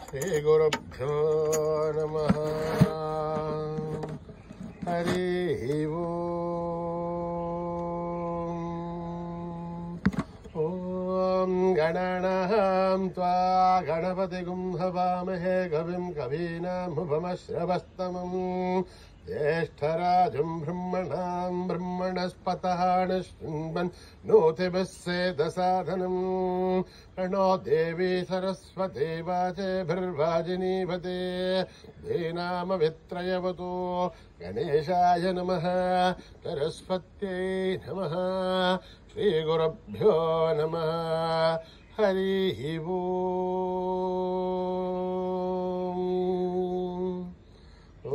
श्रीगुरुभ्यो नमः। हरिः ॐ गणानां त्वा गणपतिगुं हवामहे कविं कवीनामुपमश्रवस्तमम् ज्येष्ठराजं ब्रह्मणां ब्रह्मणस्पतः निःशृण्वन् नोतिभिः सेदसाधनम् प्रणो देवी सरस्वती वाचेभिर्वाजिनीवते धेनामवित्रयवतु गणेशाय नमः सरस्वत्यै नमः श्रीगुरुभ्यो नमः। हरिः ॐ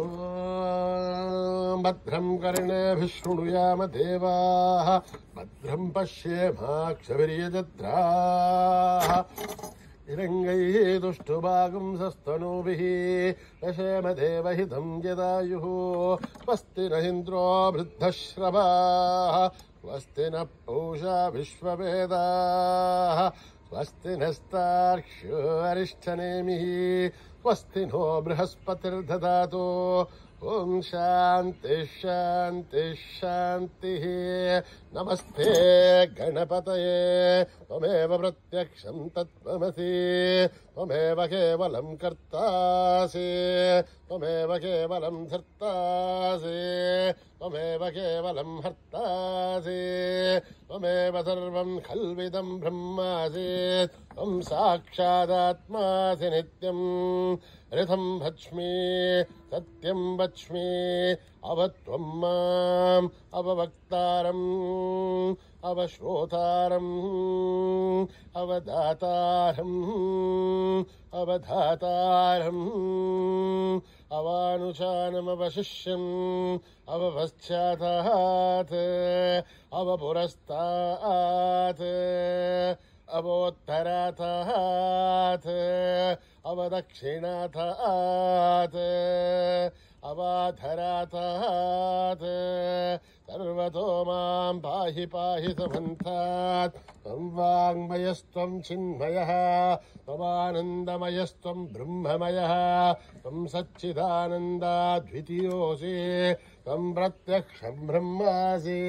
भद्रं कर्णेभिः शृणुयाम देवाः भद्रं पश्येमाक्षभिर्यजत्राः हिरण्यैः दुष्टुभागुंसस्तनूभिः दशेम देवहितं यदायुः स्वस्ति न इन्द्रो वृद्धश्रवाः स्वस्ति न पूषा विश्ववेदाः स्वस्ति नस्तार्क्ष्यो अरिष्ठनेमिः स्वस्ति नो बृहस्पतिर्दधातु ॐ शान्ति शान्ति शान्तिः। नमस्ते गणपतये त्वमेव प्रत्यक्षं तत्त्वमसि त्वमेव केवलं कर्तासि त्वमेव केवलं धर्तासि त्वमेव केवलं हर्तासि त्वमेव सर्वं खल्विदं ब्रह्मासि त्वं साक्षादात्मासि नित्यम् ऋतं भज्मि सत्यं वच्मि अवत्वं माम् अववक्तारम् अवश्रोतारम् अवदातारम् अवधातारम् अवानुचानमवशिष्यम् अवपश्चातात् अवपुरस्तात् अवोत्तरातात् अवदक्षिणातात् अवाधरातात् सर्वतो मां पाहि पाहि समन्तात् त्वं वाङ्मयस्त्वं चिन्मयः त्वमानन्दमयस्त्वं ब्रह्ममयः त्वं सच्चिदानन्दाद्वितीयोऽसि त्वं प्रत्यक्षं ब्रह्मासि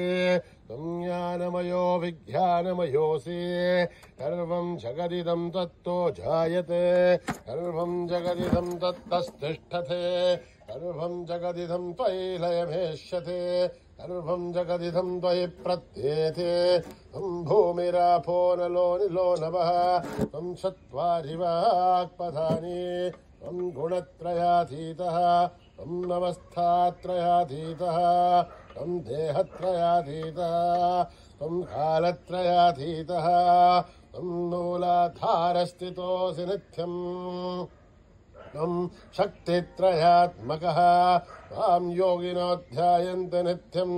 त्वं ज्ञानमयो विज्ञानमयोऽसि सर्वं जगदिदं तत्तो जायते सर्वं जगदिदं तत्तस्तिष्ठते सर्वं जगदिदं त्वयि लयमेष्यते सर्वं जगदिदं त्वयि प्रत्येते त्वं भूमिरापो नलो निलो नभः त्वं चत्वारि वाक्पदानि त्वं गुणत्रयातीतः त्वं अवस्थात्रयातीतः त्वं देहत्रयातीतः त्वं कालत्रयातीतः त्वं मूलाधारस्थितोऽसि नित्यम् त्वं शक्तित्रयात्मकः त्वां योगिनो ध्यायन्ति नित्यम्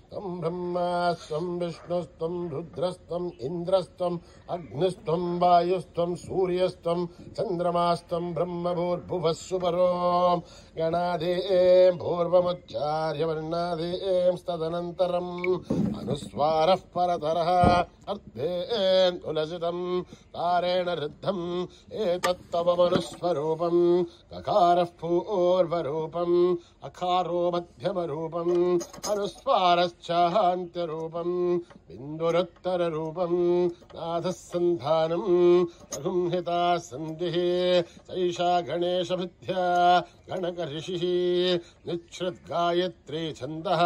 त्वं ब्रह्मा स्वं विष्णुस्त्वं रुद्रस्त्वम् इन्द्रस्त्वम् अग्निस्त्वं वायुस्त्वं सूर्यस्त्वं चन्द्रमास्त्वं ब्रह्मभूर्भुवः सुपरो गणादें पूर्वमुच्चार्य वर्णादें तदनन्तरम् अनुस्वारः परतरः अर्थेन तुलसितं तारेण ऋद्धम् एतत्तव मनुस्वरूपम् ककारः पूर्वरूपम् अकारो मध्यमरूपम् अनुस्वारश्चान्त्यरूपम् बिन्दुरुत्तररूपम् नाथः सन्धानम् रघुंहिता सन्धिः सैषा गणेशविद्या गणकऋषिः निच्छ्रुद्गायत्री छन्दः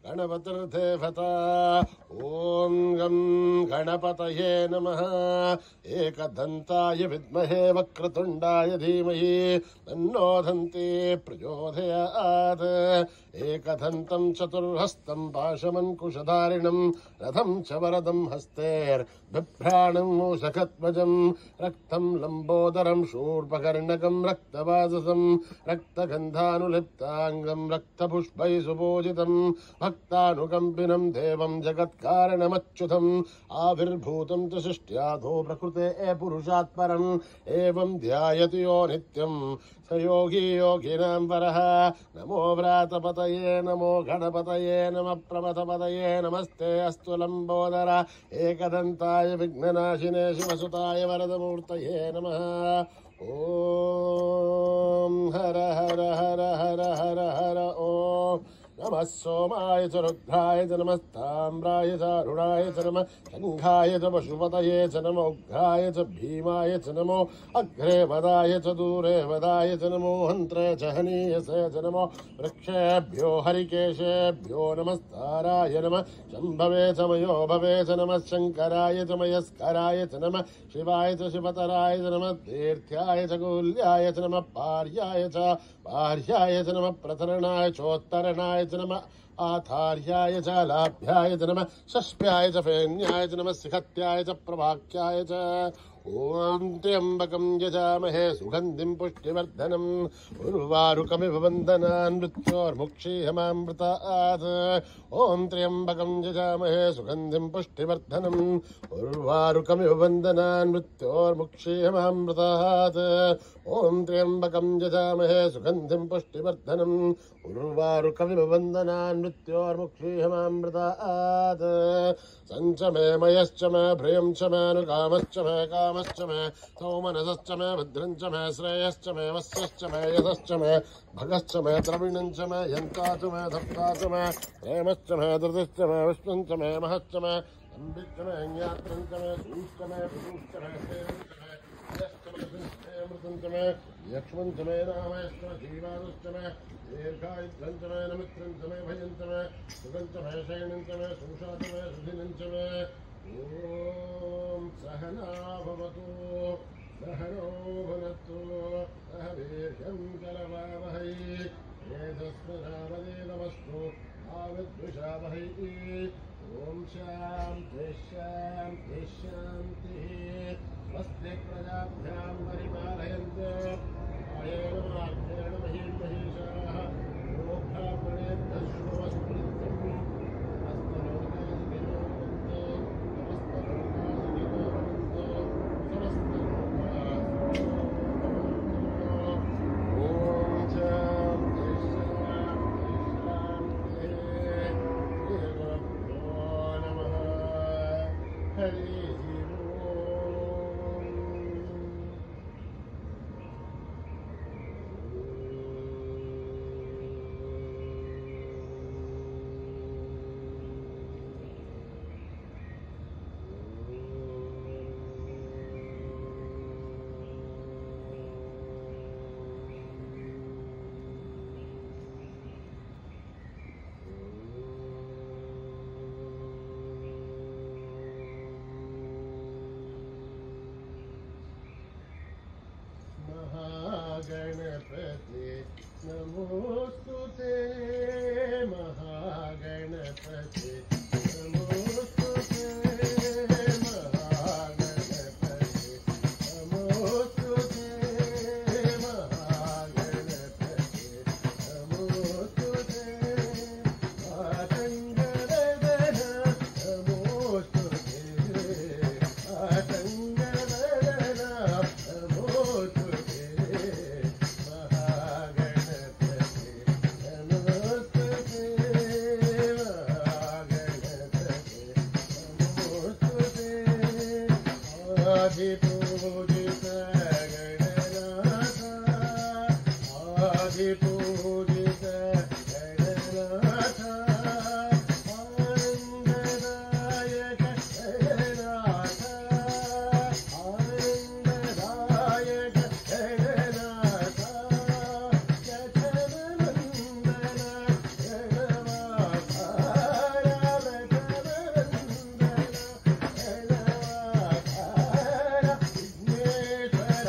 गणपतिर्देवता ॐ गं गणपतये नमः एकदन्ताय विद्महे वक्रतुण्डाय धीमहि तन्नो दन्ती प्रचोदयात् एकदन्तं चतुर्हस्तं पाशमङ्कुशधारिणं रथं च वरदं हस्तैर्बिभ्राणं मूषकध्वजं रक्तं लम्बोदरं शूर्पकर्णकं रक्तवाससं रक्तगन्धानुलिप्ताङ्गं रक्तपुष्पैः सुपूजितं भक्तानुकम्पिनं देवं जगत्कारणमच्युतम् आविर्भूतं च सृष्ट्याधो प्रकृते पुरुषात् परम् एवं ध्यायति यो नित्यं स योगी योगिनां वरः नमो व्रातपतये नमो गणपतये नमः प्रमथपतये नमस्ते अस्तु लम्बोदर एकदन्ताय विघ्ननाशिने शिवसुताय वरदमूर्तये नमः ॐ हर हर हर हर हर हर ॐ नमः सोमाय च रुद्राय च नमस्ताम्राय च अरुणाय च नमः शङ्खाय च पशुपतये च नमो उग्राय च भीमाय च नमो अग्रे वदाय च दूरे वदाय च नमो हन्त्रे च हनीयसे च नमो वृक्षेभ्यो हरिकेशेभ्यो नमस्ताराय नमः शम्भवे च मयो भवे च नमः शङ्कराय च मयस्कराय च नमः शिवाय च शिवतराय च नमः तीर्थ्याय च गुल्याय च नमः पार्याय च नमः प्रतरणाय चोत्तरणाय च नमः आधार्याय च लाभ्याय च नमः षष्प्याय च फेन्याय च नमः सिखत्याय च प्रभाख्याय च ॐ त्र्यम्बकं यजामहे सुगन्धिं पुष्टिवर्धनम् उर्वारुकमिव बन्धनान् मृत्योर्मुक्षीयमामृतात् ॐ त्र्यम्बकं यजामहे सुगन्धिं पुष्टिवर्धनम् उर्वारुकमिव बन्धनान् मृत्योर्मुक्षीयमामृतात् ॐ त्र्यम्बकं यजामहे सुगन्धिं पुष्टिवर्धनम् उर्वारुकमिव बन्धनान् मृत्योर्मुक्षीयमामृतात् सञ्च मे मयश्च मे प्रियं च मे अनुकामश्च मे कामश्च मे सौमनसश्च मे भद्रं च मे श्रेयश्च मे वस्यश्च मे यशश्च मे भगश्च मे द्रविणं च मे यन्ता च मे धत्ता च मे प्रेमश्च मे धृतिश्च मे विष्णुं च मे महश्च मे अम्बिश्च मे ज्ञात्रं च मे सूश्च मे पुरुश्च मे अमृतं च मे यक्ष्मं च मे रामयश्च मे जीवानुश्च मे दीर्घायुद्धं च मे नमित्रं च मे भयं च मे सुखं च मे शयनं च मे सुषा च मे सुधिनं च मे ॐ सहना भवतु सहनो भुनक्तु सह वीर्यं करवावहै तेजस्विनावधीतमस्तु मा विद्विषावहै ॐ शान्तिः शान्तिः शान्तिः स्वस्ति प्रजाभ्यां परिपालयन्तु कायेन वाक्येन महीं महिषाः गोब्राह्मणेभ्यः शुभमस्तु गणपति नमोस्तुते महागणपति नमोस्तुते महागणपति नमोस्तुते महागणपति नमोस्तुते आतङ्गवदन नमोस्तुते आतङ्गवदन नमोस्तुते आदिपूजित गणनाथ आदिपूजित गणनाथ आनन्ददायक गणनाथ आनन्ददायक गणनाथ जगवन्दन जगवाकार जगवन्दन जगवाकार विघ्नेश्वर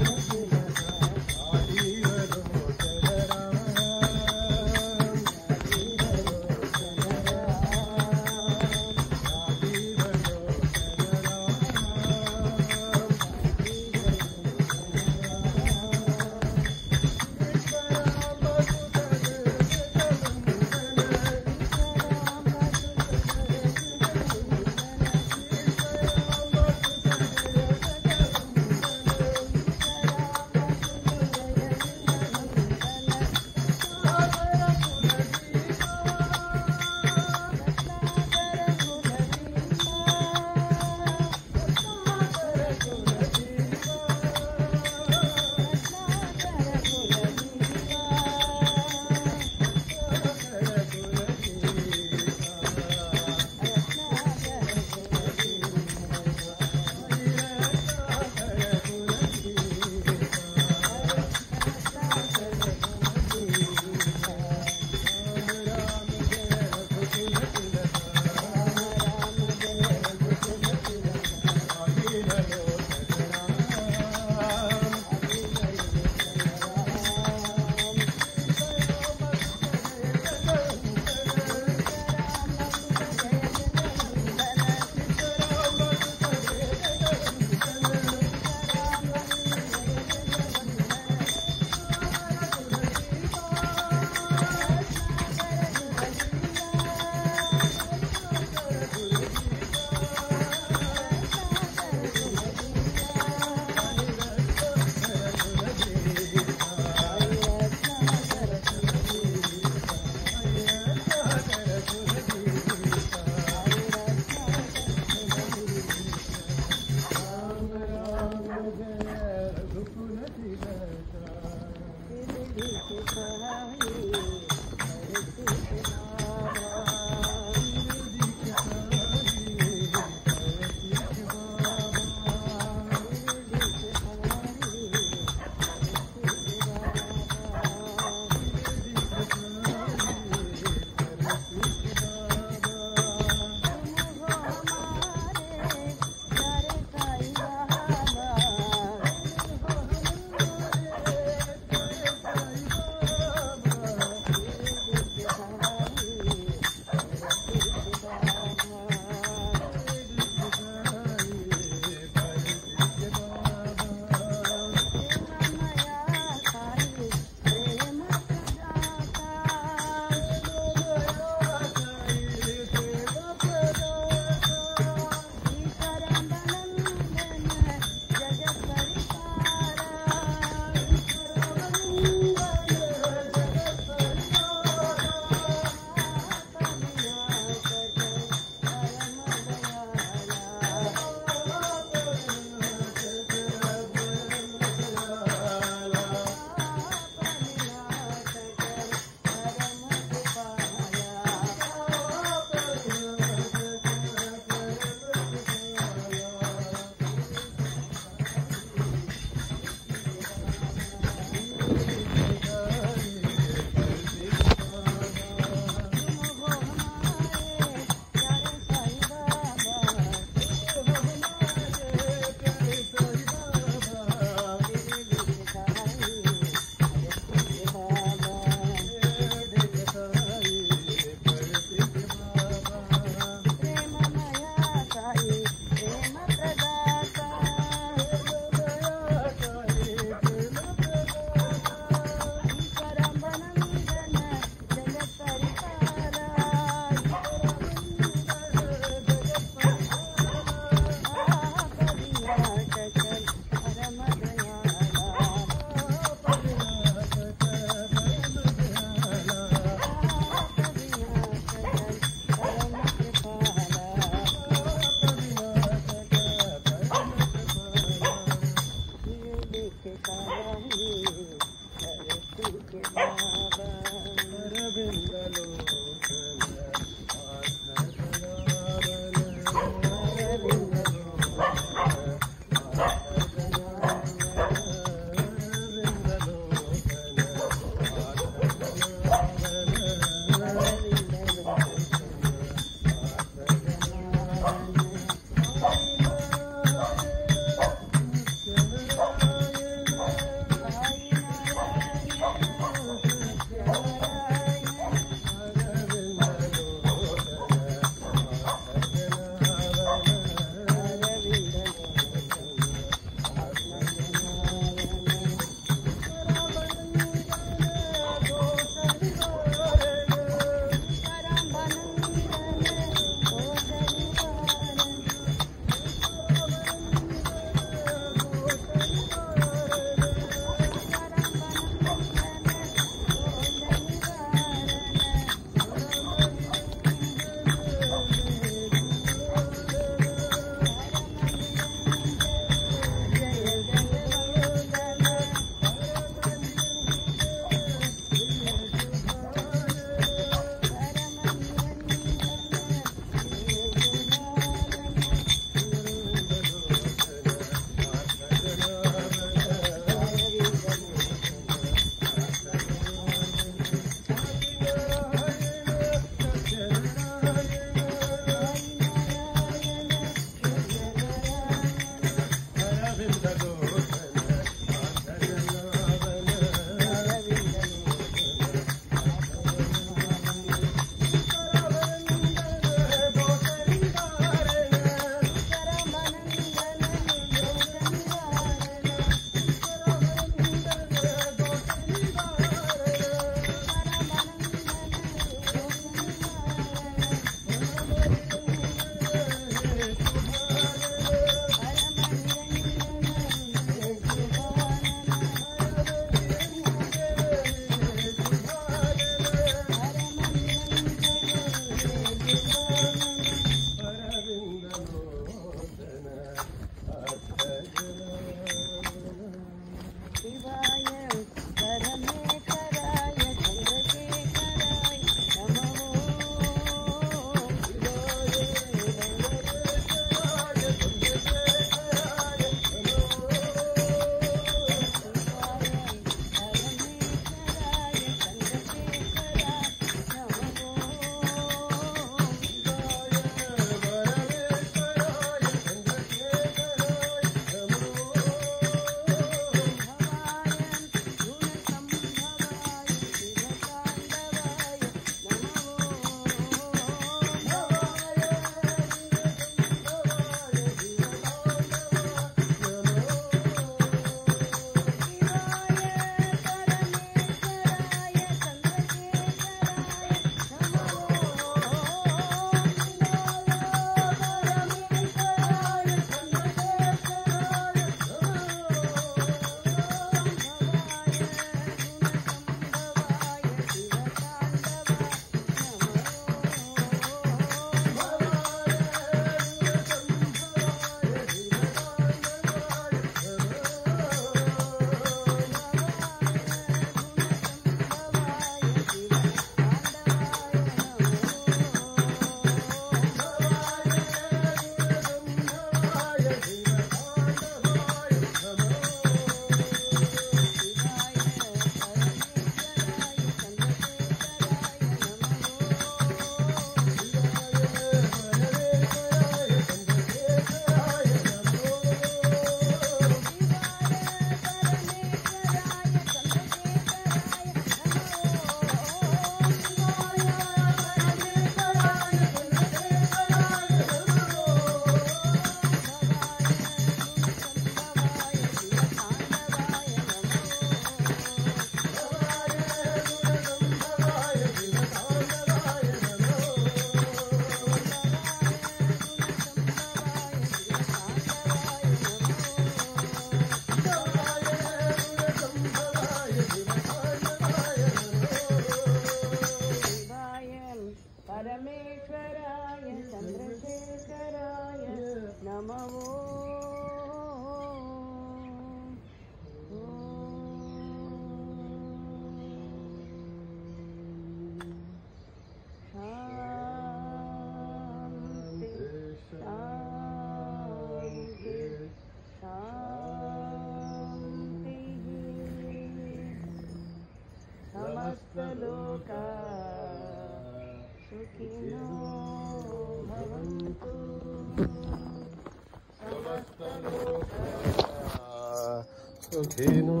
सुखिनो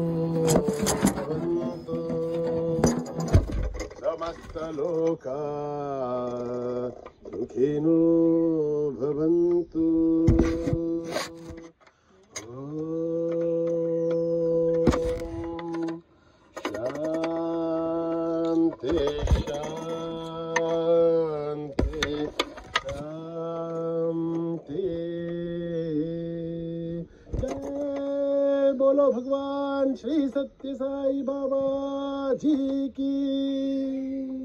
भवन्तु समस्तलोका सुखिनो भवन्तु शान्ति शान्ति शान्ति जय बोलो भगवान श्री सत्य साई बाबा जी की।